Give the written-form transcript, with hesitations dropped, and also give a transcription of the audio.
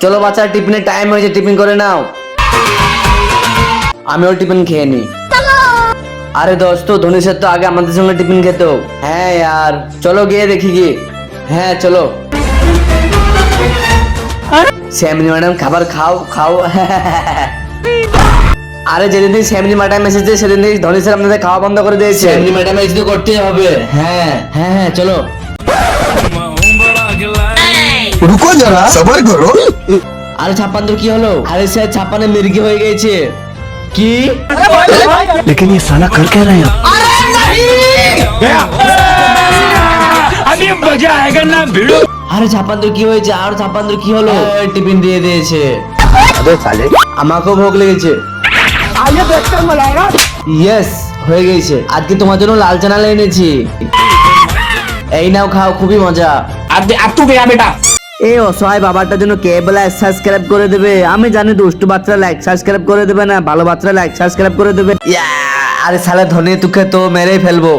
চলো বাচ্চা, টিফিনের টাইম হয়েছে, টিফিন করে নাও। আমিও টিফিন খেয়ে নি। আরে দোস্ত, ধোনি স্যার তো আগে আমাদের সঙ্গে টিফিন খেত। হ্যাঁ यार, চলো গিয়ে দেখি কি। হ্যাঁ চলো। শ্যামলি ম্যাডাম খাবার খাও খাও। আরে যেদিন থেকে শ্যামলি ম্যাডাম এসেছে সেদিন থেকে ধোনি স্যার আপনাদের খাওয়া বন্ধ করে দিয়েছে। শ্যামলি ম্যাডাম এসে তো করতেই হবে। হ্যাঁ হ্যাঁ হ্যাঁ চলো। रुको जरा सबर करो। আরে ছাপ্পান তো কি হলো? আরে স্যার ছাপ্পানে মির্গি হয়ে গেছে। কি? लेकिन ये साला कर क्या रहे हैं? अभी मजा आएगा ना भिड़ो। আরে ছাপ্পান তো কি হয়েছে? আর ছাপ্পান তো কি হলো? টিফিন দিয়ে দিয়েছে। अबे साले আমাকেও ভোগ লেগেছে। आइए देखकर मलाएगा। ইয়েস, হয়ে গেছে। আজকে তোমার জন্য লাল চানা এনেছি। এই নাও খাও, খুবই মজা। अब तू गया बेटा। এই অসহায় বাবাটার জন্য কে বলে সাবস্ক্রাইব করে দেবে? আমি জানি দুষ্টু বাচ্চারা লাইক সাবস্ক্রাইব করে দেবে না, ভালো বাচ্চারা লাইক সাবস্ক্রাইব করে দেবে। আরে সালে ধনী তোকে তো মেরেই ফেলবো।